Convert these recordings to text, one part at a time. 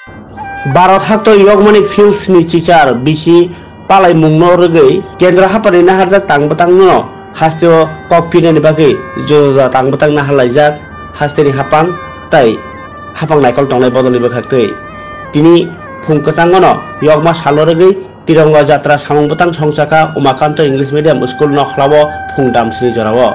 भारत हाक्ट यगमानि फिल्स नि चिचार बिसि पालाय मुंनो रगै केन्द्र हापानि नाहारजाक तांबतांनो हास्तेओ कॉफी नि बागै जो तांबतां नाहालायजाक हास्तेनि हापां ताई हापां नायकल तंनाय बदलनि बखाक्तै तिनि फुंकचांगनो यगमा सालो रगै तिरंगा यात्रा सामंबतां संसाका उमाकान्त इंग्लिश मीडियम स्कूल नखलावो फुंदामस्रि जरावो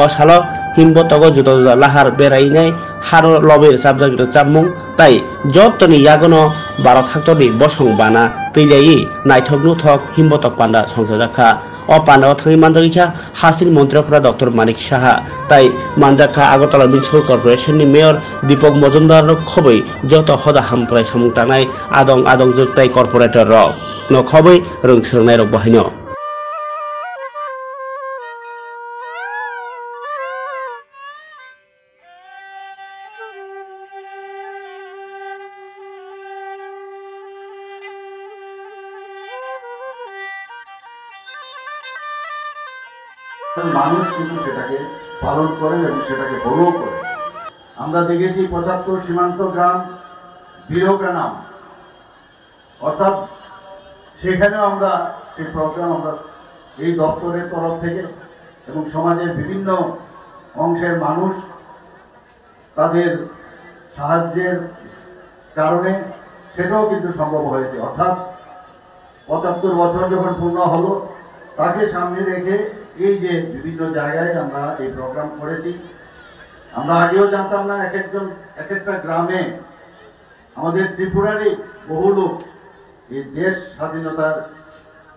o salo himbo togo juda juda lahar berainai haro lobir sabjak chamung tai jottoni yagono baro thaktori bosong bana twilai naithok nuthok himbo tok panda songsajakha o panda thangi manjakha hasin montrikra dr manik saha tai manjakha agartala municipal corporation ni mayor deepak mojumdar khobai joto hoda hamprai samung tanai adong juktai corporator rok no khobai rungsrngnai rok bahaino মানুষ কিন্তু সেটাকে পালন করেন এবং সেটাকে follow করেন। আমরা দেখেছি ৭৫ সীমান্ত গ্রাম বীরগ্রাম, অর্থাৎ সেখানেও আমরা সেই প্রোগ্রাম আমরা এই দপ্তরের তরফ থেকে এবং সমাজের বিভিন্ন অংশের মানুষ তাদের সাহায্যের কারণে সেটাও কিন্তু সম্ভব হয়েছে। অর্থাৎ ৭৫ বছর যখন পূর্ণ হলো তাকে সামনে রেখে এই যে বিভিন্ন জায়গায় আমরা এই প্রোগ্রাম করেছি। আমরা আগেও জানতাম না এক একটা গ্রামে আমাদের ত্রিপুরারই বহু লোক এই দেশ স্বাধীনতার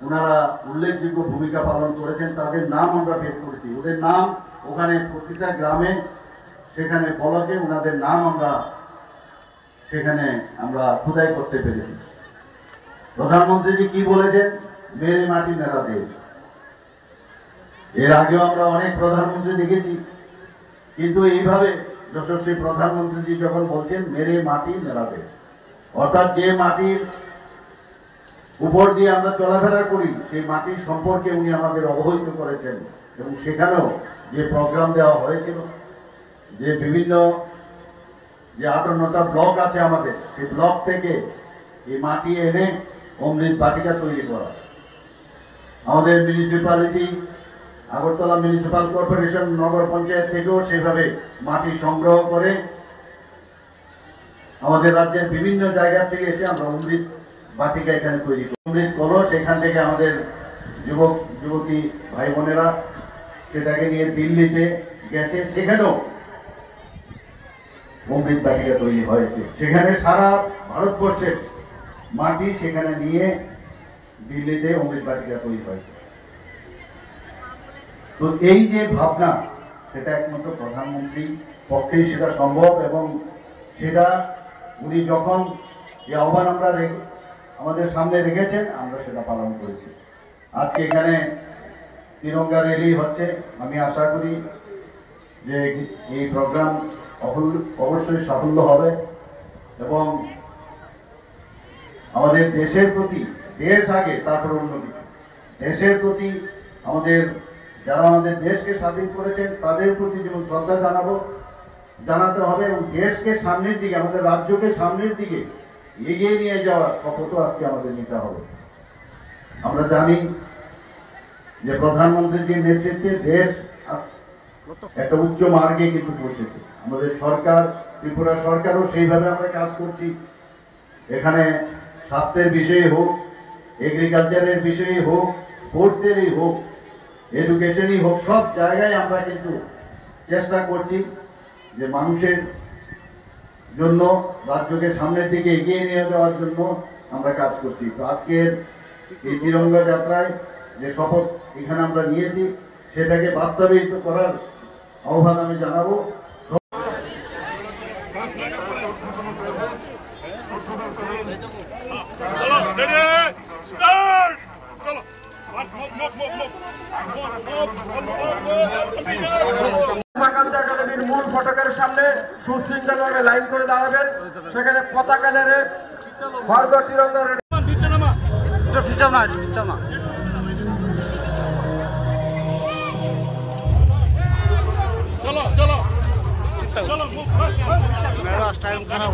ওনারা উল্লেখযোগ্য ভূমিকা পালন করেছেন, তাদের নাম আমরা বের করেছি। ওদের নাম ওখানে প্রতিটা গ্রামে সেখানে ফলকে ওনাদের নাম আমরা সেখানে আমরা খোদাই করতে পেরেছি। প্রধানমন্ত্রীজি কি বলেছেন? মেরে মাটি মেরা দেশ। এর আগেও আমরা অনেক প্রধানমন্ত্রী দেখেছি, কিন্তু এইভাবে যশস্বী প্রধানমন্ত্রীজি যখন বলছেন মেরে মাটি মেরা দেশ, অর্থাৎ যে মাটির উপর দিয়ে আমরা চলাফেরা করি সেই মাটির সম্পর্কে উনি আমাদের অবহিত করেছেন। এবং সেখানেও যে প্রোগ্রাম দেওয়া হয়েছিল, যে বিভিন্ন যে ৫৮টা ব্লক আছে আমাদের, সেই ব্লক থেকে এই মাটি এনে অমৃত বাটিকা তৈরি করা। আমাদের মিউনিসিপ্যালিটি আগরতলা মিউনিসিপাল কর্পোরেশন নগর পঞ্চায়েত থেকেও সেভাবে মাটি সংগ্রহ করে আমাদের রাজ্যের বিভিন্ন জায়গা থেকে এসে আমরা অমৃত বাটিকা এখানে তৈরি করি। অমৃত কলস এখান থেকে আমাদের যুবক যুবতী ভাই বোনেরা সেটাকে নিয়ে দিল্লিতে গেছে, সেখানেও অমৃত বাটিকা তৈরি হয়েছে। সেখানে সারা ভারতবর্ষের মাটি সেখানে নিয়ে দিল্লিতে অমৃত বাটিকা তৈরি হয়েছে। তো এই যে ভাবনা, সেটা একমাত্র প্রধানমন্ত্রী পক্ষেই সেটা সম্ভব, এবং সেটা উনি যখন যে আহ্বান আমরা আমাদের সামনে রেখেছেন আমরা সেটা পালন করেছি। আজকে এখানে তিরঙ্গা র্যালি হচ্ছে, আমি আশা করি যে এই প্রোগ্রাম অবশ্যই সাফল্য হবে এবং আমাদের দেশের প্রতি, দেশ আগে তারপর অন্য কিছু, দেশের প্রতি আমাদের যারা আমাদের দেশকে স্বাধীন করেছেন তাদের প্রতি যেমন শ্রদ্ধা জানাতে হবে এবং দেশকে সামনের দিকে, আমাদের রাজ্যকে সামনের দিকে এগিয়ে নিয়ে যাওয়ার শপথও আজকে আমাদের নিতে হবে। আমরা জানি যে প্রধানমন্ত্রীর নেতৃত্বে দেশ একটা উচ্চ মার্গে কিন্তু পৌঁছেছে। আমাদের সরকার, ত্রিপুরা সরকারও সেইভাবে আমরা কাজ করছি। এখানে স্বাস্থ্যের বিষয়ে হোক, এগ্রিকালচারের বিষয়ে হোক, স্পোর্টসেরই হোক, এডুকেশনই হোক, সব জায়গায় আমরা কিন্তু চেষ্টা করছি যে মানুষের জন্য, রাজ্যকে সামনের দিকে এগিয়ে নিয়ে যাওয়ার জন্য আমরা কাজ করছি। তো আজকের এই তিরঙ্গা যাত্রায় যে শপথ এখানে আমরা নিয়েছি সেটাকে বাস্তবায়িত করার আহ্বান আমি জানাবো। মূল ফটকের সামনে সুশৃঙ্খলভাবে লাইন করে দাঁড়াবেন, সেখানে পতাকা নেড়ে খড়গ তিরঙ্গা চলো টাইম খারাপ